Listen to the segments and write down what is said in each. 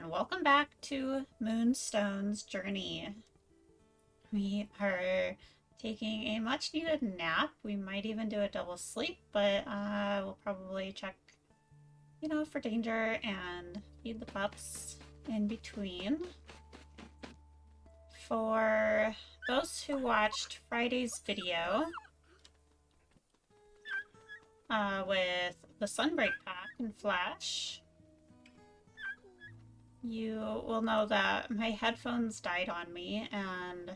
and welcome back to Moonstone's journey. We are taking a much needed nap. We might even do a double sleep, but we'll probably check, for danger and feed the pups in between. For those who watched Friday's video with the Sunbreak pack and Flash, you will know that my headphones died on me, and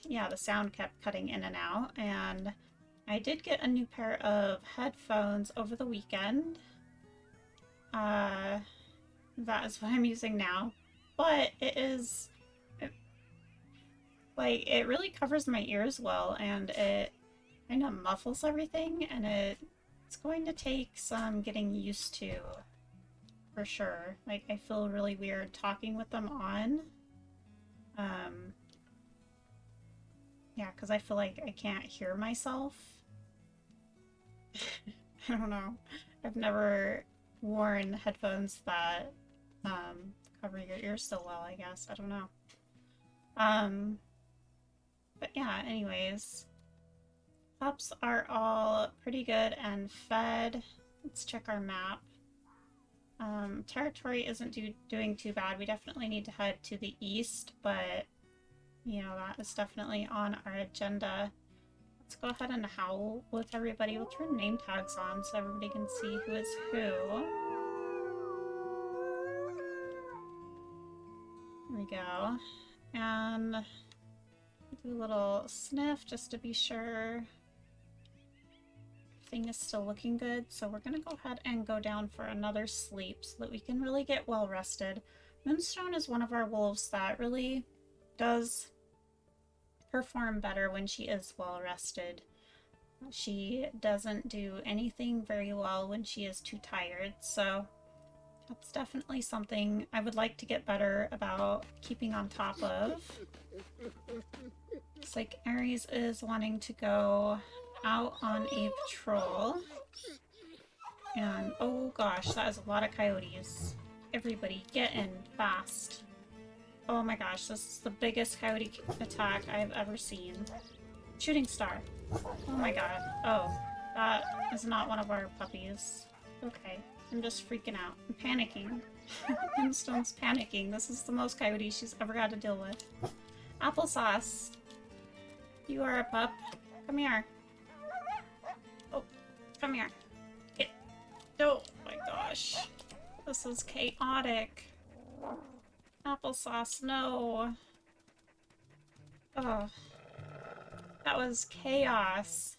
yeah, the sound kept cutting in and out, and I did get a new pair of headphones over the weekend. That is what I'm using now, but it really covers my ears well, and it kind of muffles everything, and it's going to take some getting used to. For sure. Like, I feel really weird talking with them on. Yeah, because I feel like I can't hear myself. I don't know. I've never worn headphones that cover your ears so well, I guess. I don't know. But yeah, anyways. Pups are all pretty good and fed. Let's check our map. Territory isn't doing too bad. We definitely need to head to the east, but, that is definitely on our agenda. Let's go ahead and howl with everybody. We'll turn name tags on so everybody can see who is who. There we go. And do a little sniff just to be sure everything is still looking good. So we're gonna go ahead and go down for another sleep so that we can really get well rested. Moonstone is one of our wolves that really does perform better when she is well rested. She doesn't do anything very well when she is too tired, so that's definitely something I would like to get better about keeping on top of. Looks like Aries is wanting to go out on a patrol. And oh gosh, that is a lot of coyotes. Everybody get in fast. Oh my gosh, this is the biggest coyote attack I've ever seen. Shooting star. Oh my god. Oh, that is not one of our puppies. Okay, I'm just freaking out. I'm panicking. Moonstone's panicking. This is the most coyotes she's ever had to deal with. Applesauce. You are a pup. Come here. Oh, come here. Oh my gosh. This is chaotic. Applesauce, no. Oh. That was chaos.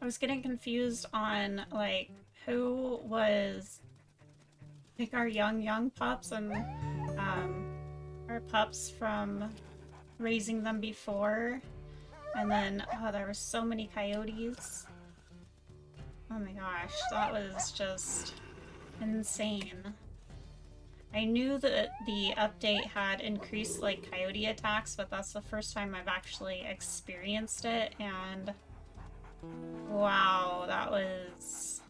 I was getting confused on, like, who was, like, our young pups and, our pups from raising them before. And then, oh, there were so many coyotes. Oh my gosh, that was just insane. I knew that the update had increased, like, coyote attacks, but that's the first time I've actually experienced it, and wow, that was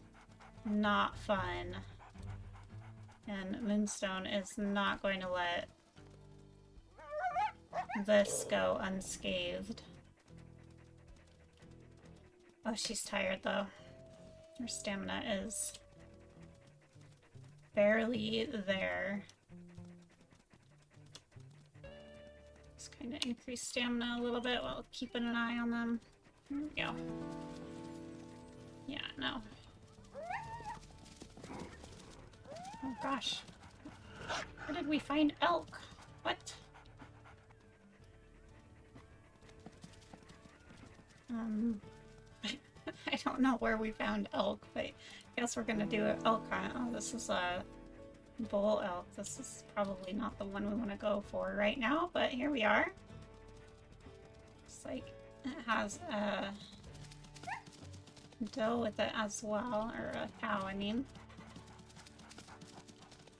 not fun. And Moonstone is not going to let this go unscathed. Oh, she's tired, though. Her stamina is barely there. Just kind of increase stamina a little bit while keeping an eye on them. There we go. Yeah, no. Oh gosh. Where did we find elk? What? I don't know where we found elk, but I guess we're gonna do an elk hunt. Oh, this is a bull elk. This is probably not the one we want to go for right now, but here we are. Looks like it has a doe with it as well, or a cow, I mean.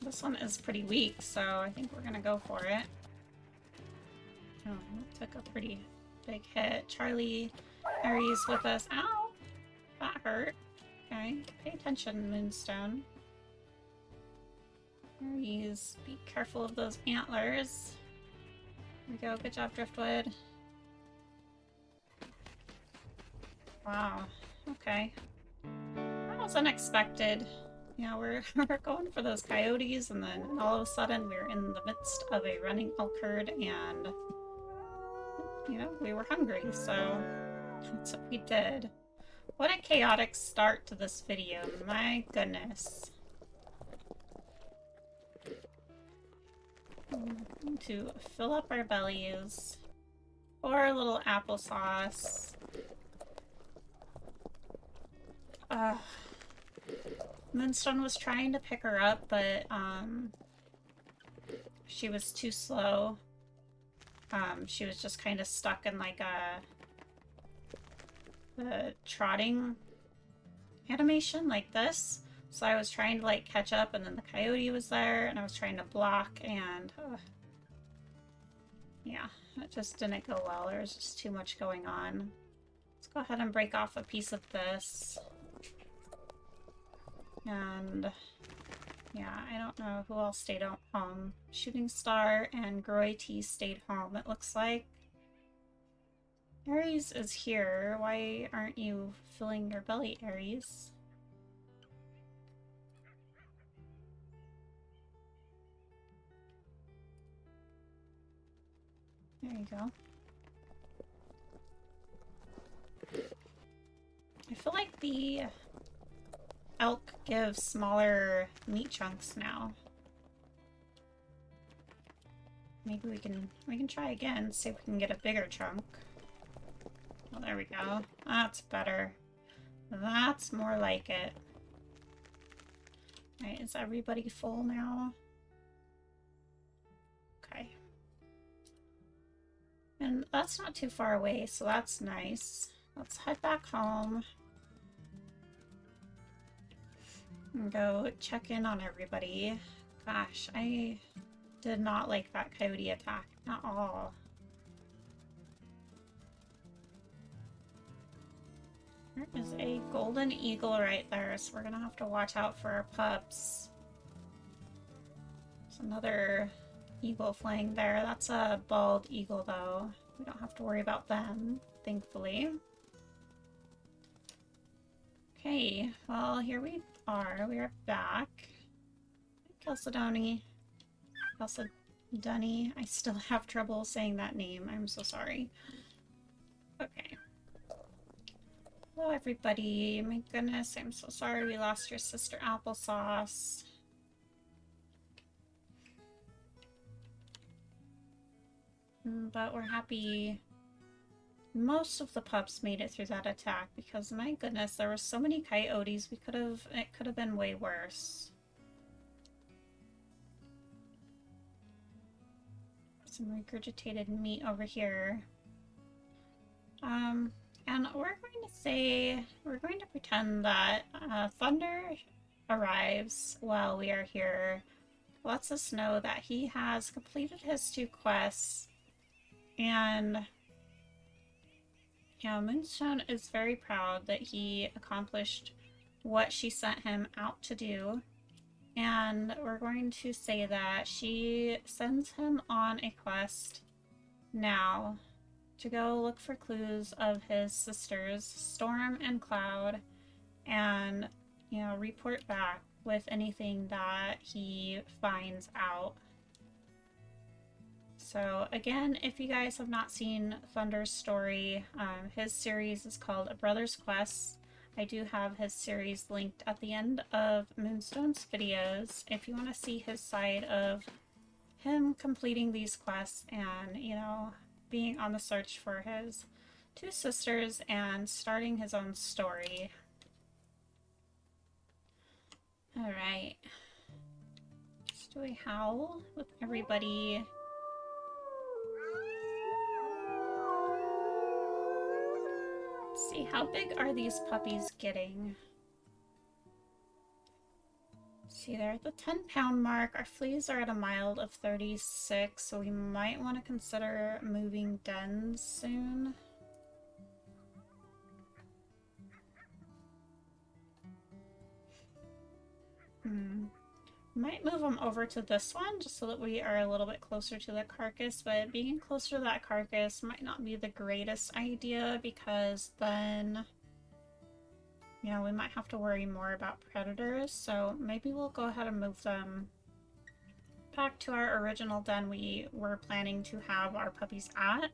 This one is pretty weak, so I think we're gonna go for it. Oh, that took a pretty big hit. Charlie Aries with us. Ow! That hurt. Okay, pay attention, Moonstone. Please be careful of those antlers. There we go. Good job, Driftwood. Wow. Okay. That was unexpected. Yeah, we're going for those coyotes, and then all of a sudden we're in the midst of a running elk herd, and you know, we were hungry, so that's what we did. What a chaotic start to this video, my goodness. To fill up our bellies. Or a little applesauce. Moonstone was trying to pick her up, but she was too slow. She was just kind of stuck in like the trotting animation like this. So I was trying to like catch up, and then the coyote was there, and I was trying to block, and yeah, it just didn't go well. There was just too much going on. Let's go ahead and break off a piece of this. And yeah, I don't know who else stayed home. Shooting Star and Groy T stayed home, it looks like. Aries is here. Why aren't you filling your belly, Aries? There you go. I feel like the elk give smaller meat chunks now. Maybe we can try again, see if we can get a bigger chunk. Oh, there we go. That's better. That's more like it. Alright, is everybody full now? Okay. And that's not too far away, so that's nice. Let's head back home. And go check in on everybody. Gosh, I did not like that coyote attack at all. There is a golden eagle right there, so we're gonna have to watch out for our pups. There's another eagle flying there. That's a bald eagle, though. We don't have to worry about them, thankfully. Okay, well, here we are. We are back. Chalcedony. Chalcedony. I still have trouble saying that name. I'm so sorry. Okay. Hello, everybody. My goodness, I'm so sorry we lost your sister Applesauce. But we're happy most of the pups made it through that attack, because my goodness, there were so many coyotes. It could have been way worse. Some regurgitated meat over here. And we're going to pretend that Thunder arrives while we are here, lets us know that he has completed his 2 quests, and yeah, Moonstone is very proud that he accomplished what she sent him out to do. And we're going to say that she sends him on a quest now to go look for clues of his sisters, Storm and Cloud, and, you know, report back with anything that he finds out. So again, if you guys have not seen Thunder's story, his series is called A Brother's Quest. I do have his series linked at the end of Moonstone's videos if you want to see his side of him completing these quests and, you know, being on the search for his 2 sisters and starting his own story. Alright. Let's do a howl with everybody. Let's see, how big are these puppies getting? See, they're at the 10-pound mark. Our fleas are at a mild of 36, so we might want to consider moving dens soon. Might move them over to this one just so that we are a little bit closer to the carcass, but being closer to that carcass might not be the greatest idea because then, you know, we might have to worry more about predators. So maybe we'll go ahead and move them back to our original den we were planning to have our puppies at.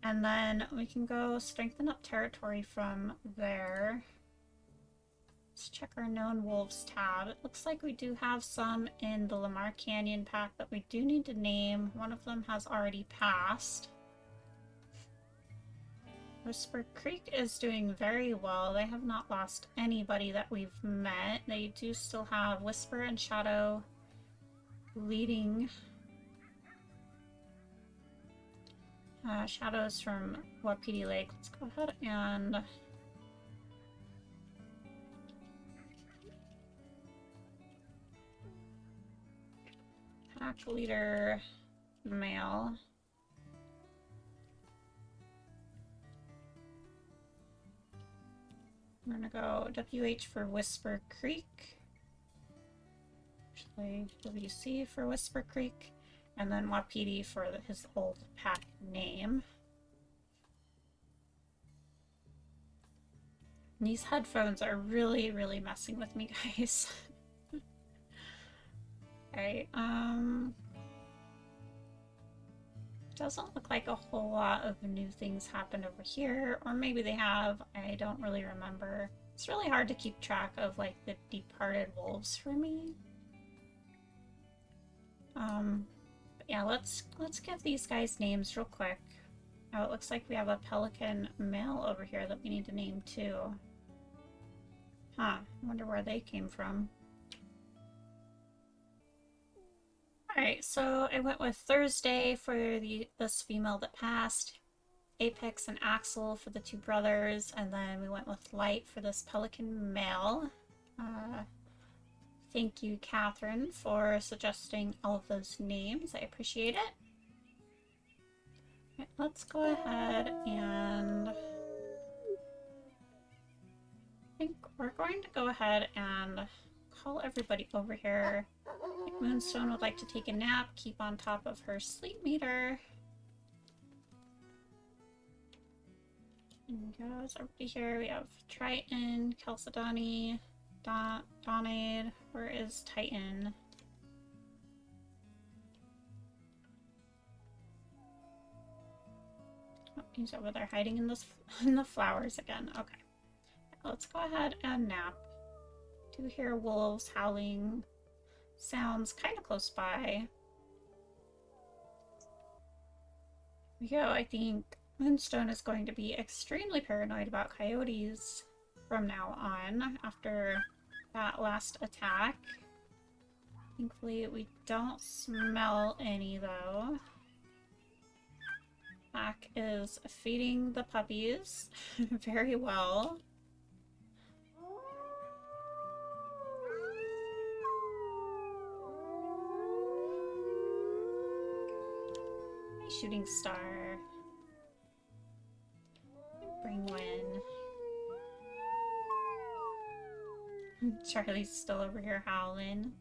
And then we can go strengthen up territory from there. Let's check our known wolves tab. It looks like we do have some in the Lamar Canyon pack that we do need to name. One of them has already passed. Whisper Creek is doing very well. They have not lost anybody that we've met. They do still have Whisper and Shadow leading. Shadows from Wapiti Lake. Let's go ahead and pack leader male. I'm gonna go WH for Whisper Creek. Actually, WC for Whisper Creek. And then Wapiti for his old pack name. These headphones are really, really messing with me, guys. Alright, doesn't look like a whole lot of new things happened over here, or maybe they have, I don't really remember. It's really hard to keep track of like the departed wolves for me. But yeah, let's give these guys names real quick. Oh, it looks like we have a pelican male over here that we need to name too. Huh, I wonder where they came from. Alright, so I went with Thursday for this female that passed, Apex and Axel for the two brothers, and then we went with Light for this pelican male. Thank you, Catherine, for suggesting all of those names. I appreciate it. Right, let's go ahead and I think we're going to go ahead and call everybody over here. Moonstone would like to take a nap, keep on top of her sleep meter. And goes everybody here. We have Triton, Chalcedony, Donade. Where is Titan? Oh, he's over there hiding in the flowers again. Okay. Let's go ahead and nap. Do hear wolves howling sounds kind of close by. Here we go. I think Moonstone is going to be extremely paranoid about coyotes from now on after that last attack. Thankfully, we don't smell any though. Pack is feeding the puppies very well. Shooting star. Bring Win. Charlie's still over here howling.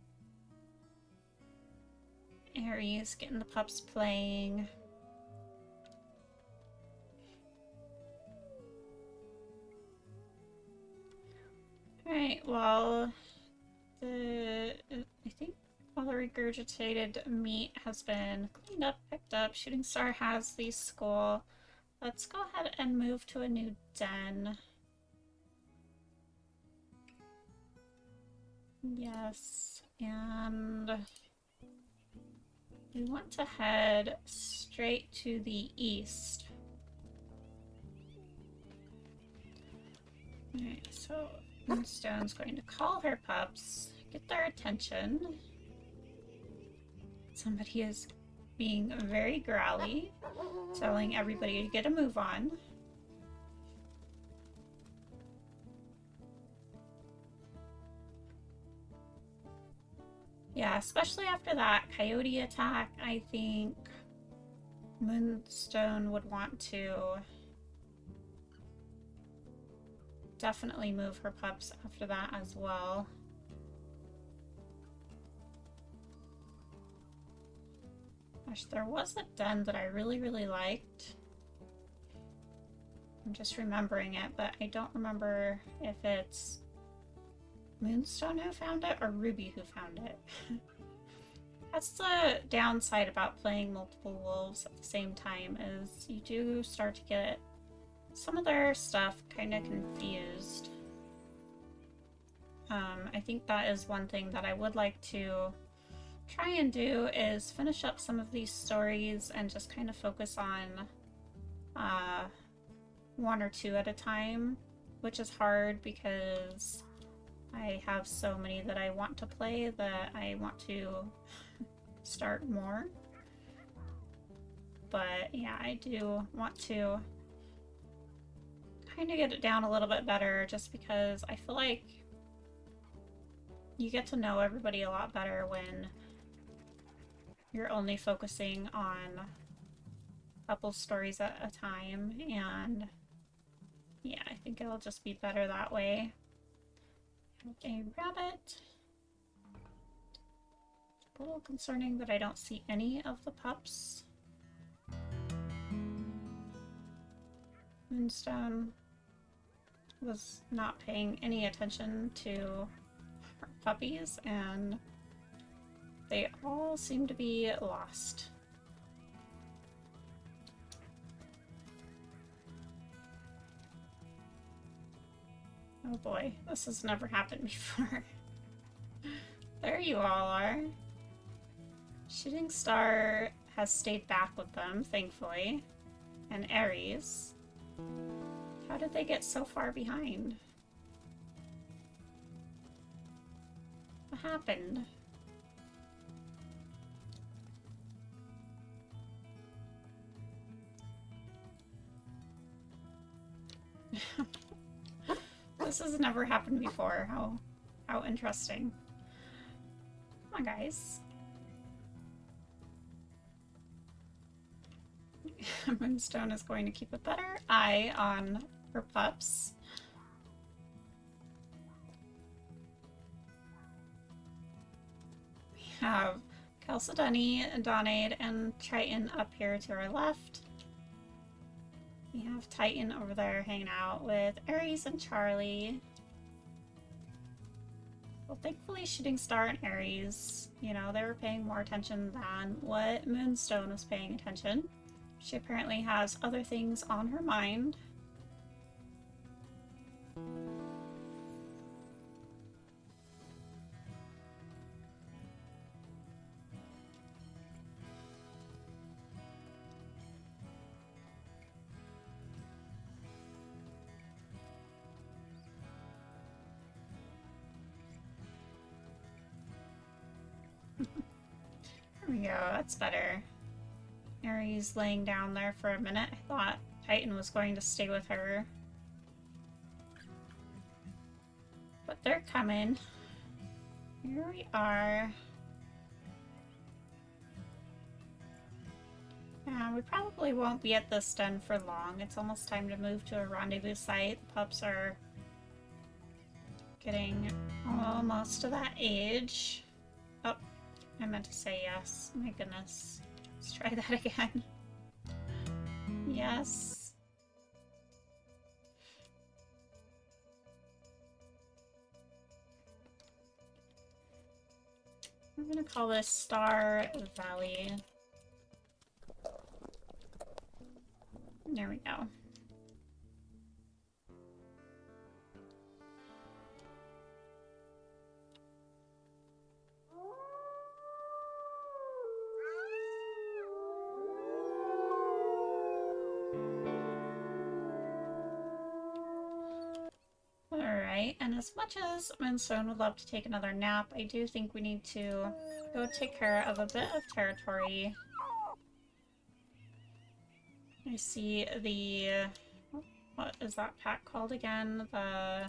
Aries getting the pups playing. Alright, well, I think all the regurgitated meat has been cleaned up, picked up. Shooting Star has the skull. Let's go ahead and move to a new den. Yes, and we want to head straight to the east. Alright, so Moonstone's going to call her pups, get their attention. Somebody is being very growly, telling everybody to get a move on. Yeah, especially after that coyote attack, I think Moonstone would want to definitely move her pups after that as well. Gosh, there was a den that I really, really liked. I'm just remembering it, but I don't remember if it's Moonstone who found it or Ruby who found it. That's the downside about playing multiple wolves at the same time, is you do start to get some of their stuff kind of confused. I think that is one thing that I would like to try and do, is finish up some of these stories and just kind of focus on one or two at a time, which is hard because I have so many that I want to play that I want to start more. But yeah, I do want to kind of get it down a little bit better, just because I feel like you get to know everybody a lot better when you're only focusing on a couple stories at a time, and yeah, I think it'll just be better that way. A rabbit. A little concerning that I don't see any of the pups. Moonstone was not paying any attention to her puppies, and they all seem to be lost. Oh boy, this has never happened before. There you all are. Shooting Star has stayed back with them, thankfully. And Aries. How did they get so far behind? What happened? This has never happened before. How interesting. Come on, guys. Moonstone is going to keep a better eye on her pups. We have Chalcedony, Donade, and Triton up here to our left. We have Titan over there hanging out with Aries and Charlie. Well, thankfully Shooting Star and Aries, you know, they were paying more attention than what Moonstone was paying attention. She apparently has other things on her mind. There we go, that's better. Aries laying down there for a minute. I thought Titan was going to stay with her. But they're coming. Here we are. We probably won't be at this den for long. It's almost time to move to a rendezvous site. The pups are getting almost to that age. Oh, I meant to say yes. My goodness. Let's try that again. Yes. I'm gonna call this Star Valley. There we go. Alright, and as much as Moonstone would love to take another nap, I do think we need to go take care of a bit of territory. I see the... what is that pack called again? The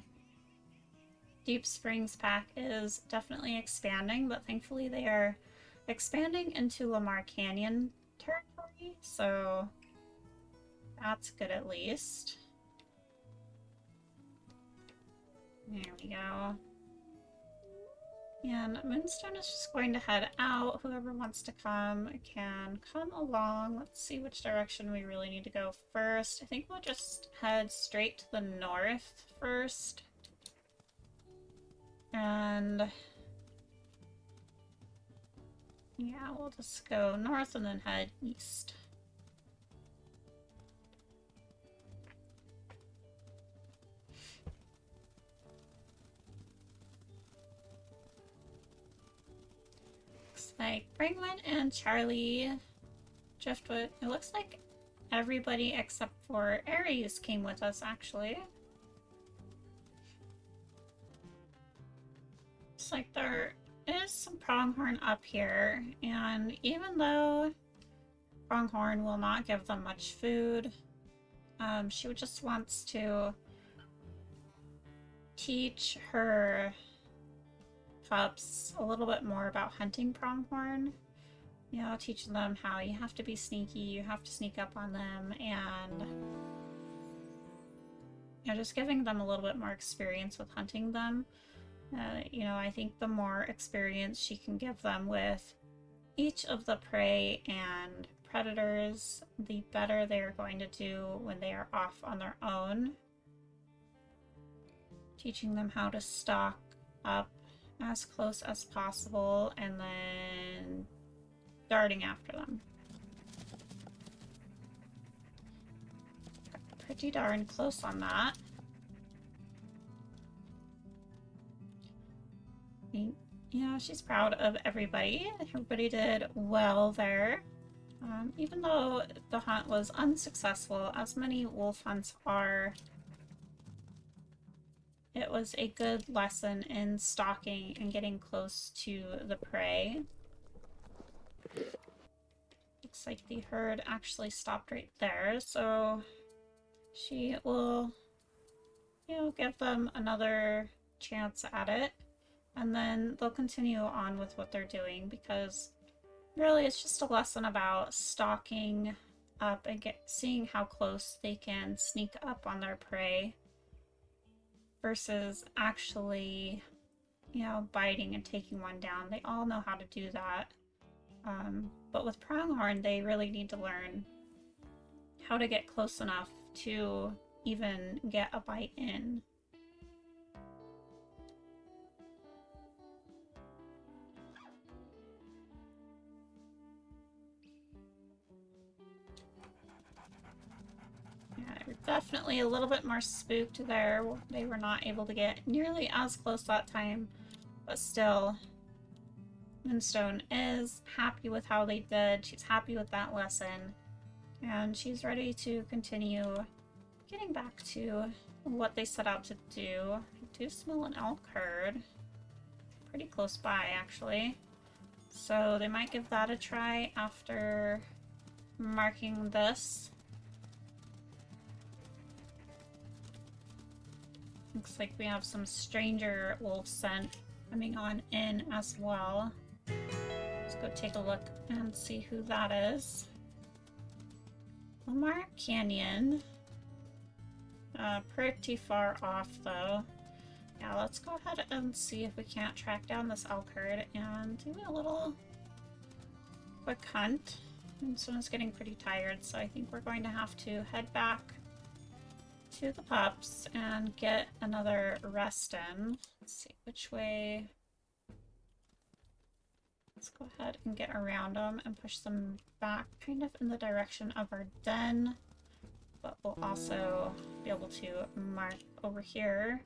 Deep Springs pack is definitely expanding, but thankfully they are expanding into Lamar Canyon territory, so that's good at least. There we go. And Moonstone is just going to head out. Whoever wants to come can come along. Let's see which direction we really need to go first. I think we'll just head straight to the north first. And yeah, we'll just go north and then head east. Looks like Brangwyn and Charlie, Driftwood. It looks like everybody except for Aries came with us, actually. Looks like there is some pronghorn up here, and even though pronghorn will not give them much food, she just wants to teach her pups a little bit more about hunting pronghorn. You know, teaching them how you have to be sneaky, you have to sneak up on them, and you know, just giving them a little bit more experience with hunting them. You know, I think the more experience she can give them with each of the prey and predators, the better they're going to do when they are off on their own. Teaching them how to stalk up as close as possible and then darting after them. Got pretty darn close on that. You know, she's proud of everybody. Everybody did well there. Even though the hunt was unsuccessful, as many wolf hunts are, it was a good lesson in stalking and getting close to the prey. Looks like the herd actually stopped right there, so she will, you know, give them another chance at it. And then they'll continue on with what they're doing, because really it's just a lesson about stalking up and seeing how close they can sneak up on their prey versus actually, you know, biting and taking one down. They all know how to do that. But with pronghorn, they really need to learn how to get close enough to even get a bite in. Definitely a little bit more spooked there. They were not able to get nearly as close that time, but still, Moonstone is happy with how they did. She's happy with that lesson, and she's ready to continue getting back to what they set out to do. I do smell an elk herd. Pretty close by, actually. So they might give that a try after marking this. Looks like we have some stranger wolf scent coming on in as well. Let's go take a look and see who that is. Lamar Canyon. Pretty far off though. Yeah, let's go ahead and see if we can't track down this elk herd and do a little quick hunt. And someone's getting pretty tired, so I think we're going to have to head back to the pups and get another rest in. Let's see which way. Let's go ahead and get around them and push them back kind of in the direction of our den, but we'll also be able to mark over here.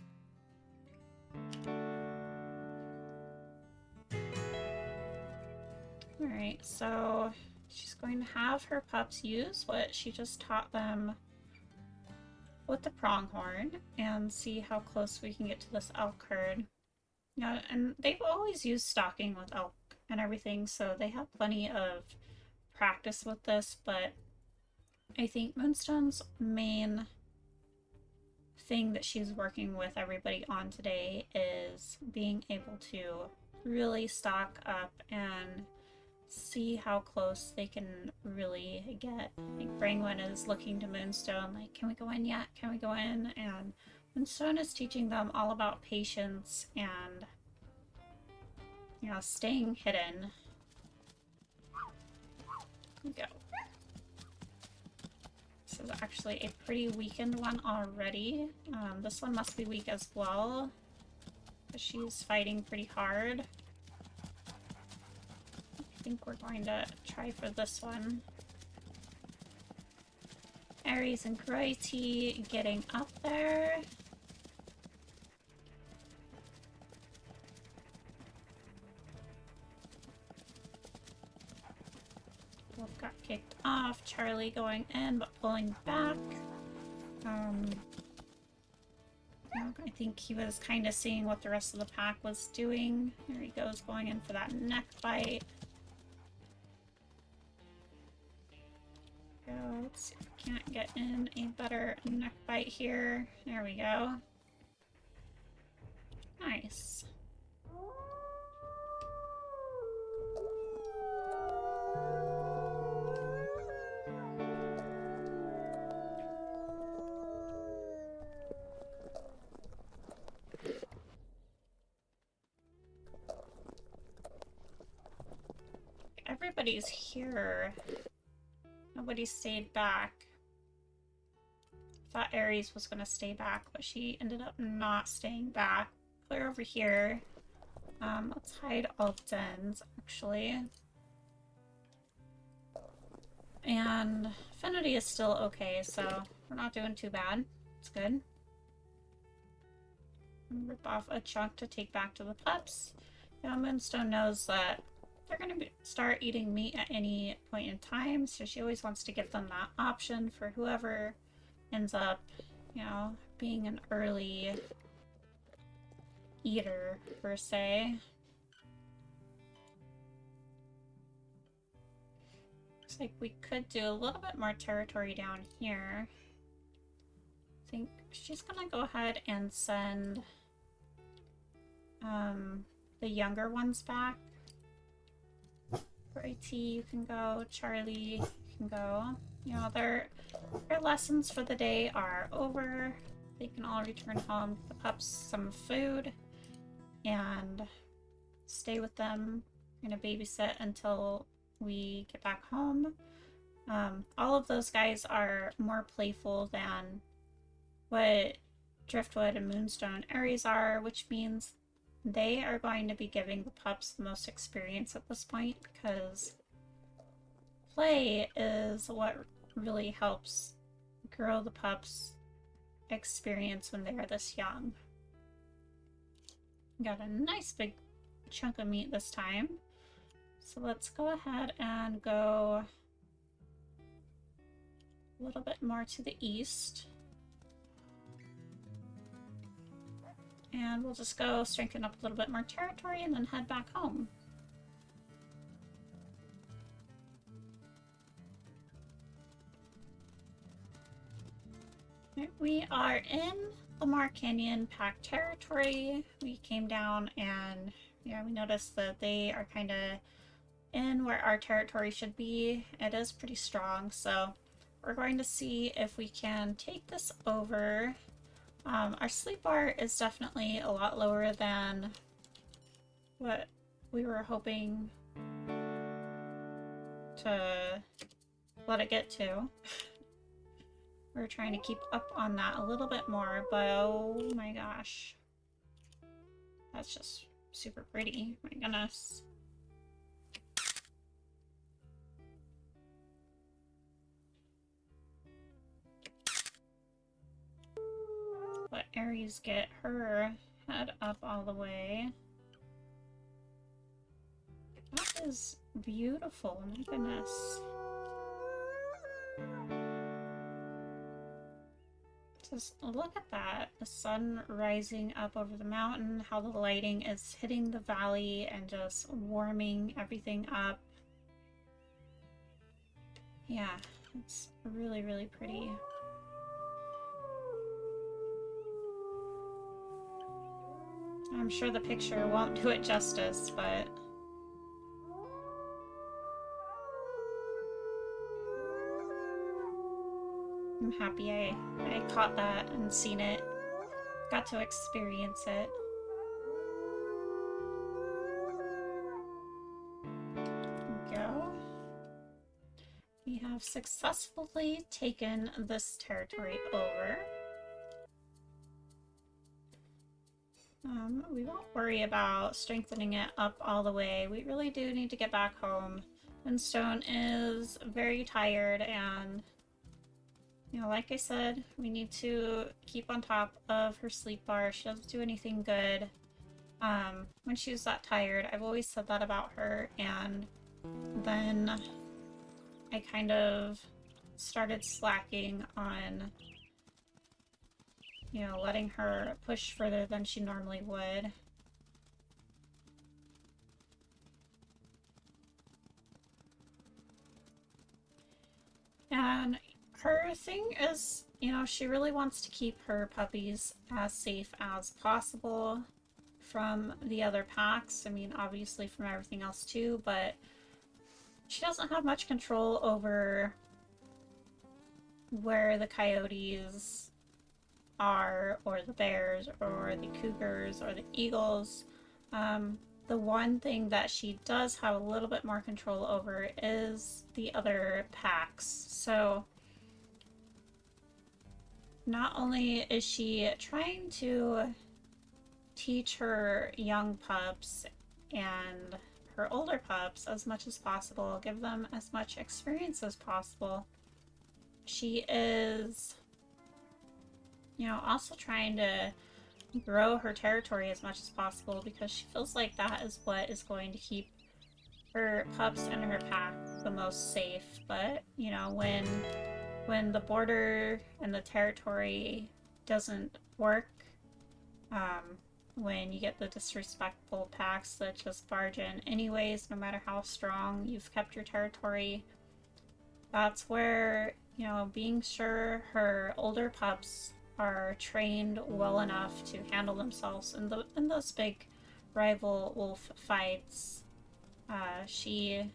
Alright, so she's going to have her pups use what she just taught them with the pronghorn and see how close we can get to this elk herd. Yeah, and they've always used stalking with elk and everything, so they have plenty of practice with this, but I think Moonstone's main thing that she's working with everybody on today is being able to really stalk up and see how close they can really get. I think Brangwyn is looking to Moonstone like, can we go in yet? Can we go in? And Moonstone is teaching them all about patience and you know, staying hidden. Here we go. This is actually a pretty weakened one already. This one must be weak as well, because she's fighting pretty hard. I think we're going to try for this one. Aries and Grity getting up there. Wolf got kicked off. Charlie going in but pulling back. I think he was kind of seeing what the rest of the pack was doing. There he goes, going in for that neck bite. Go. Let's see if we can't get in a better neck bite here. There we go. Nice. Everybody's here. Nobody stayed back. Thought Aries was gonna stay back, but she ended up not staying back. Clear over here. Let's hide all dens, actually. And Affinity is still okay, so we're not doing too bad. It's good. Rip off a chunk to take back to the pups. Now Moonstone knows that they're going to start eating meat at any point in time, so she always wants to give them that option for whoever ends up, you know, being an early eater, per se. Looks like we could do a little bit more territory down here. I think she's going to go ahead and send the younger ones back. IT, you can go. Charlie, you can go. You know, their lessons for the day are over. They can all return home, give the pups some food, and stay with them. I'm gonna babysit until we get back home. All of those guys are more playful than what Driftwood and Moonstone and Aries are, which means they are going to be giving the pups the most experience at this point, because play is what really helps grow the pups' experience when they are this young. Got a nice big chunk of meat this time. So let's go ahead and go a little bit more to the east. And we'll just go strengthen up a little bit more territory and then head back home. We are in Lamar Canyon Pack territory. We came down and we noticed that they are kind of in where our territory should be. It is pretty strong, so we're going to see if we can take this over. Our sleep bar is definitely a lot lower than what we were hoping to let it get to. We're trying to keep up on that a little bit more, but oh my gosh. That's just super pretty. My goodness. Let Aries get her head up all the way. That is beautiful, my goodness. Just look at that. The sun rising up over the mountain, how the lighting is hitting the valley and just warming everything up. Yeah, it's really, really pretty. I'm sure the picture won't do it justice, but I'm happy I caught that and seen it. Got to experience it. have successfully taken this territory over. We won't worry about strengthening it up all the way. We really do need to get back home. Moonstone is very tired, and you know, like I said, we need to keep on top of her sleep bar. She doesn't do anything good when she's that tired. I've always said that about her, and then I kind of started slacking on, you know, letting her push further than she normally would. And her thing is, you know, she really wants to keep her puppies as safe as possible from the other packs. I mean, obviously from everything else too, but she doesn't have much control over where the coyotes are, or the bears, or the cougars, or the eagles. The one thing that she does have a little bit more control over is the other packs. So not only is she trying to teach her young pups and her older pups as much as possible, give them as much experience as possible, she is, you know, also trying to grow her territory as much as possible, because she feels like that is what is going to keep her pups and her pack the most safe. But, you know, when the border and the territory doesn't work, when you get the disrespectful packs that just barge in anyways, no matter how strong you've kept your territory, that's where, you know, being sure her older pups are trained well enough to handle themselves in those big rival wolf fights. She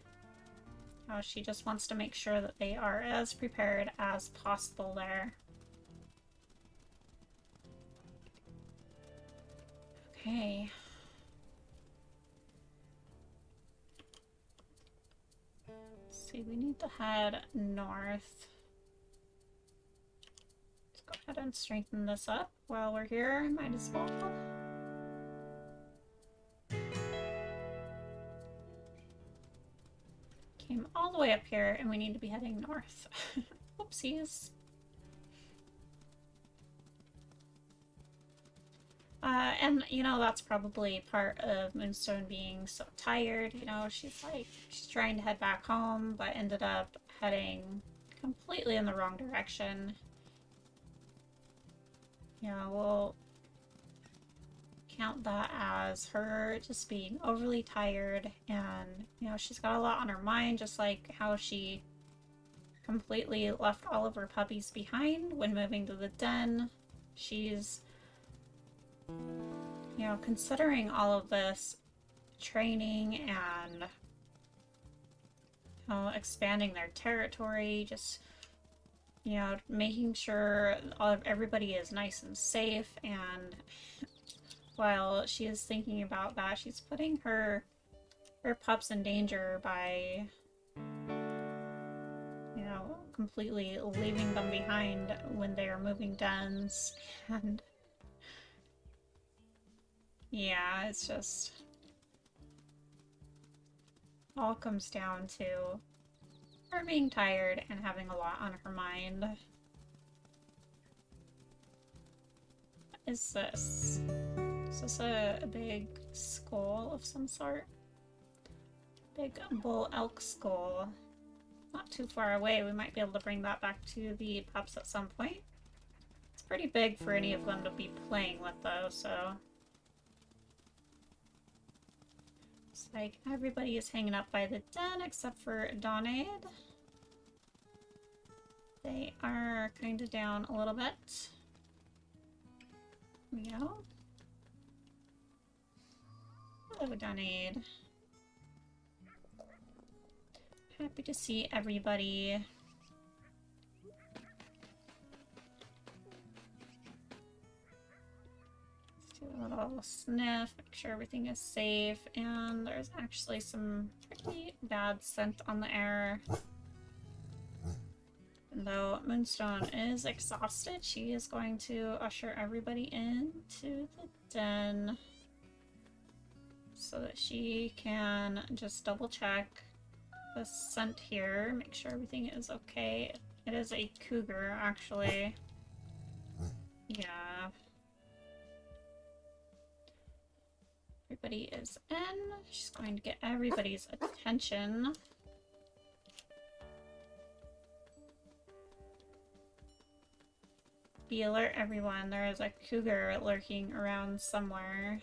just wants to make sure that they are as prepared as possible there. Okay. Let's see, we need to head north. Go ahead and strengthen this up while we're here. Might as well. Came all the way up here and we need to be heading north. Whoopsies. And you know, that's probably part of Moonstone being so tired. You know, she's trying to head back home, but ended up heading completely in the wrong direction. Yeah, we'll count that as her just being overly tired, and, you know, she's got a lot on her mind, just like how she completely left all of her puppies behind when moving to the den. She's, you know, considering all of this training and, you know, expanding their territory, just, you know, making sure everybody is nice and safe. And while she is thinking about that, she's putting her pups in danger by, you know, completely leaving them behind when they are moving dens. And yeah, it's just all comes down to her being tired and having a lot on her mind. What is this? Is this a big skull of some sort? Big bull elk skull. Not too far away. We might be able to bring that back to the pups at some point. It's pretty big for any of them to be playing with, though, so... It's like everybody is hanging up by the den except for Donade. They are kind of down a little bit. There we go. Hello, Donade. Happy to see everybody. Let's do a little sniff, make sure everything is safe, and there's actually some pretty bad scent on the air. And though Moonstone is exhausted, she is going to usher everybody into the den so that she can just double check the scent here, make sure everything is okay. It is a cougar, actually. Yeah. Everybody is in. She's going to get everybody's attention. Be alert, everyone. There is a cougar lurking around somewhere.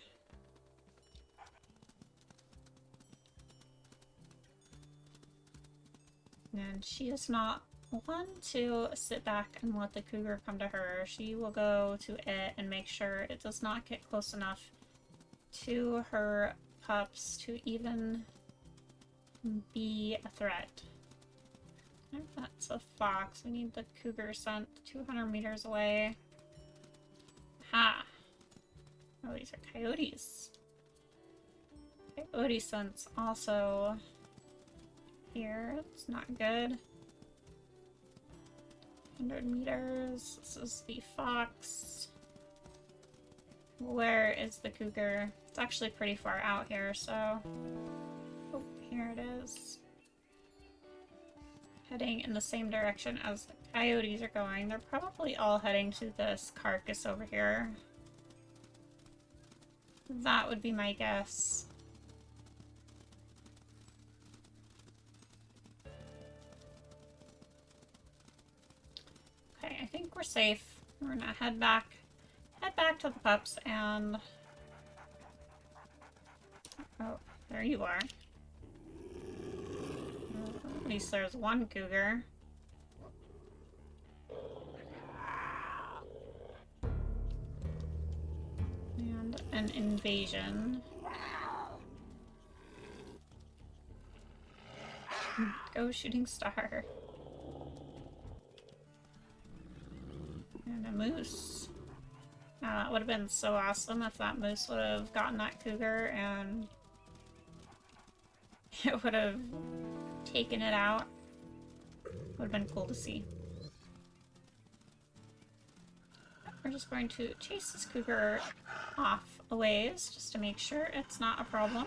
And she is not one to sit back and let the cougar come to her. She will go to it and make sure it does not get close enough to her pups to even be a threat. If that's a fox, we need the cougar scent 200 meters away. Ha! Oh, these are coyotes. Coyote scent's also here. It's not good. 100 meters. This is the fox. Where is the cougar? It's actually pretty far out here, so... Oh, here it is. Heading in the same direction as the coyotes are going. They're probably all heading to this carcass over here. That would be my guess. Okay, I think we're safe. We're gonna head back to the pups and... Oh, there you are. At least there's one cougar. And an invasion. Go shooting star. And a moose. That would have been so awesome if that moose would have gotten that cougar and it would have taken it out. Would have been cool to see. We're just going to chase this cougar off a ways just to make sure it's not a problem.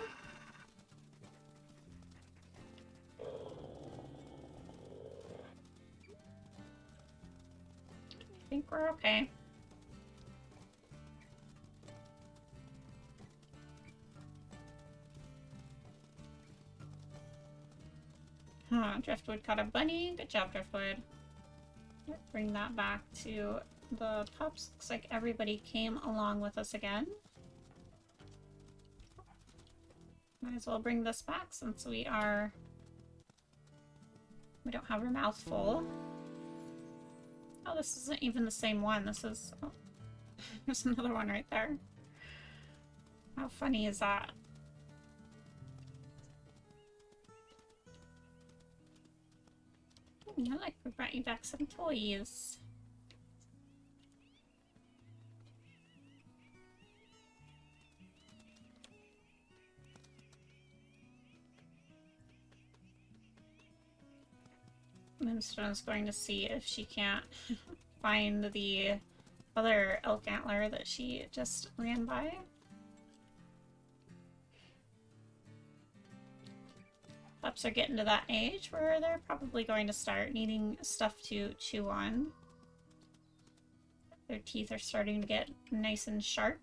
I think we're okay. Driftwood caught a bunny. Good job, Driftwood. Bring that back to the pups. Looks like everybody came along with us again. Might as well bring this back since we don't have our mouth full. Oh, this isn't even the same one. This is... Oh, there's another one right there. How funny is that? I like we brought you back some toys. Moonstone's going to see if she can't find the other elk antler that she just ran by. Pups are getting to that age where they're probably going to start needing stuff to chew on. Their teeth are starting to get nice and sharp.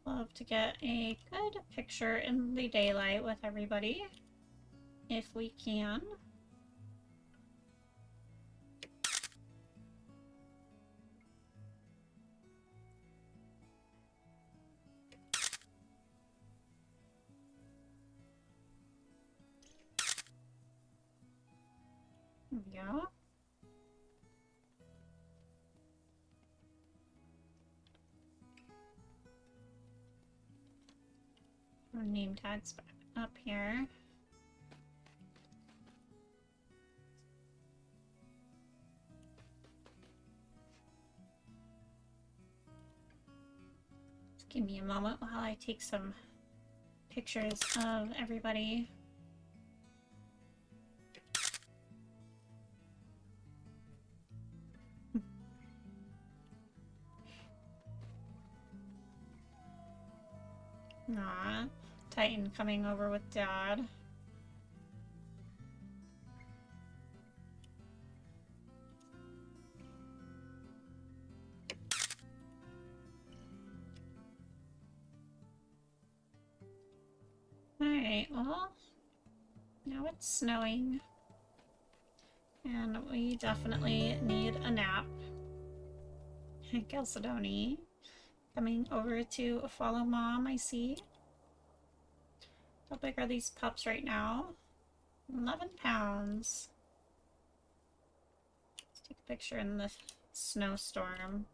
Love to get a good picture in the daylight with everybody, if we can. Yeah. Our name tags back up here. Just give me a moment while I take some pictures of everybody. Aw, Titan coming over with Dad. Alright, well, now it's snowing. And we definitely need a nap. Chalcedony coming over to follow Mom, I see. How big are these pups right now? 11 pounds. Let's take a picture in the snowstorm.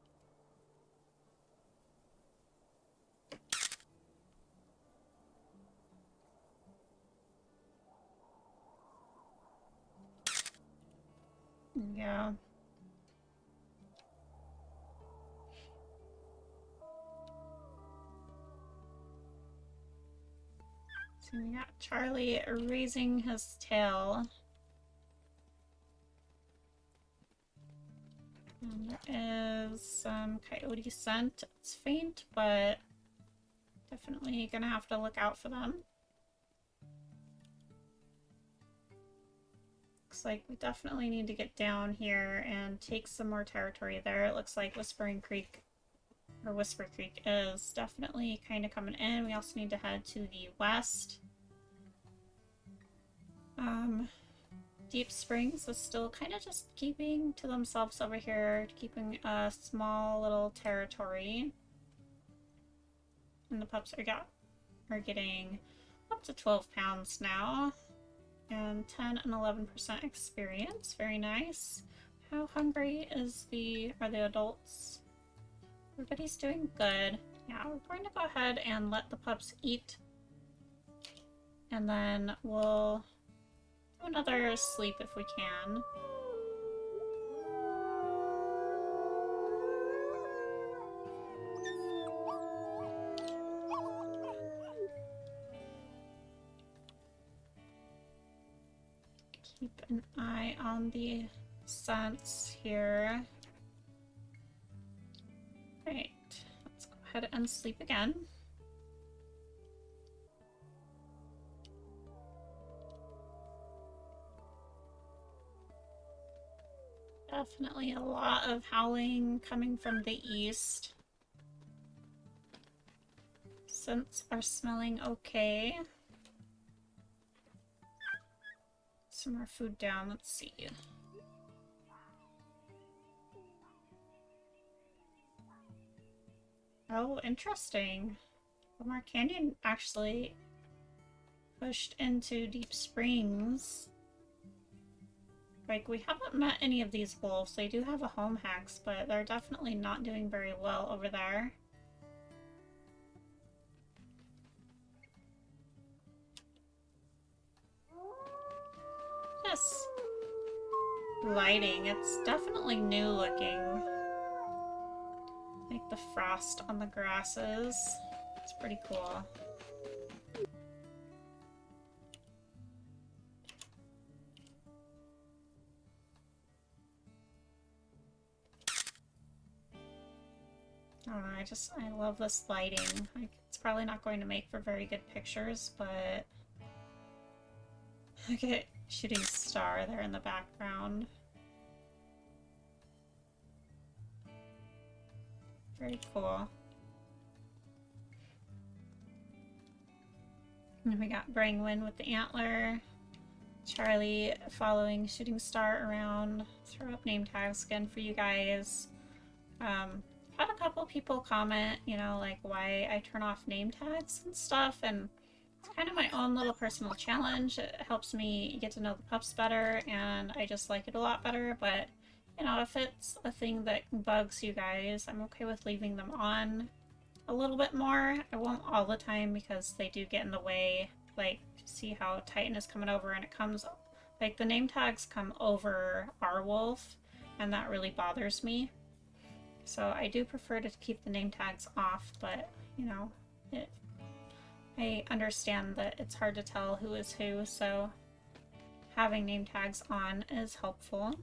Yeah. So we got Charlie raising his tail. And there is some coyote scent. It's faint, but definitely gonna have to look out for them. Looks like we definitely need to get down here and take some more territory there. It looks like Whispering Creek, or Whisper Creek, is definitely kind of coming in. We also need to head to the west. Deep Springs is still kind of just keeping to themselves over here, keeping a small little territory. And the pups are getting up to 12 pounds now. And 10 and 11% experience. Very nice. How hungry are the adults? Everybody's doing good. Yeah, we're going to go ahead and let the pups eat. And then we'll do another sleep if we can. Keep an eye on the scents here. Right, let's go ahead and sleep again. Definitely a lot of howling coming from the east. Scents are smelling okay. Some more food down, let's see. Oh, interesting. Lamar Canyon actually pushed into Deep Springs. Like, we haven't met any of these wolves. They do have a home hex, but they're definitely not doing very well over there. This lighting, it's definitely new looking. Like the frost on the grasses. It's pretty cool. I don't know, I love this lighting. Like, it's probably not going to make for very good pictures, but look at shooting star there in the background. Very cool. And we got Brangwyn with the antler. Charlie following shooting star around. Throw up name tags again for you guys. Had a couple people comment, you know, like why I turn off name tags and stuff, and it's kind of my own little personal challenge. It helps me get to know the pups better, and I just like it a lot better, but, you know, if it's a thing that bugs you guys, I'm okay with leaving them on. a little bit more. I won't all the time because they do get in the way. Like, see how Titan is coming over and it comes, like the name tags come over our wolf and that really bothers me. So I do prefer to keep the name tags off, but you know, I understand that it's hard to tell who is who, so having name tags on is helpful.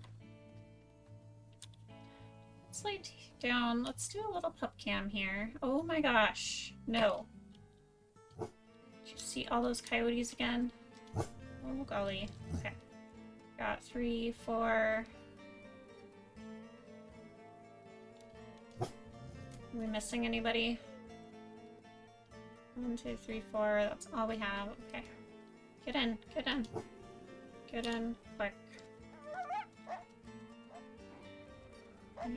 Let's lay down. Let's do a little pup cam here. Oh my gosh. No. Did you see all those coyotes again? Oh golly. Okay. Got 3, 4. Are we missing anybody? 1, 2, 3, 4. That's all we have. Okay. Get in. Get in. Get in. Quick.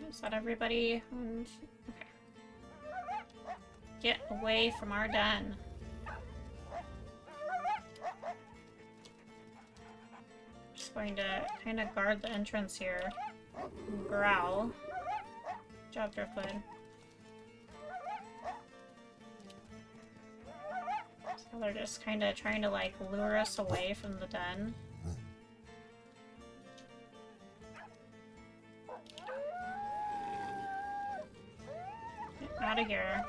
Is that everybody? And, okay. Get away from our den. Just going to kind of guard the entrance here. And growl. Good job, Driftwood. So they're just kind of trying to like lure us away from the den. Get out of here.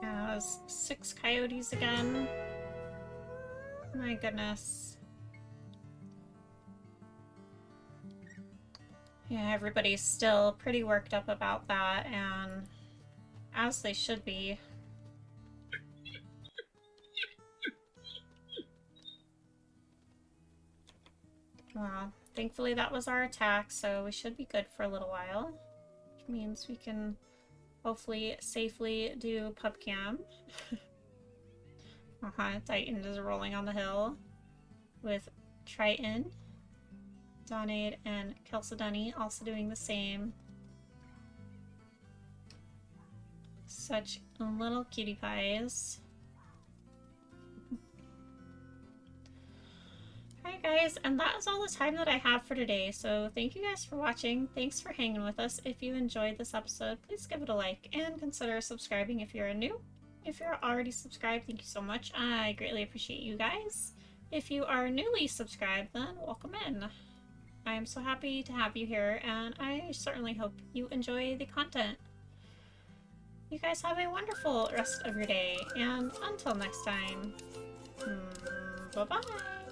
Yeah, there's 6 coyotes again. My goodness. Yeah, everybody's still pretty worked up about that, and as they should be. Well, thankfully that was our attack, so we should be good for a little while. Which means we can hopefully safely do pup cam. Titan is rolling on the hill with Triton, Donade, and Kelsadunny also doing the same. Such little cutie pies. Alright guys, and that is all the time that I have for today, so thank you guys for watching. Thanks for hanging with us. If you enjoyed this episode, please give it a like and consider subscribing if you're new. If you're already subscribed, thank you so much. I greatly appreciate you guys. If you are newly subscribed, then welcome in. I am so happy to have you here, and I certainly hope you enjoy the content. You guys have a wonderful rest of your day, and until next time, bye-bye!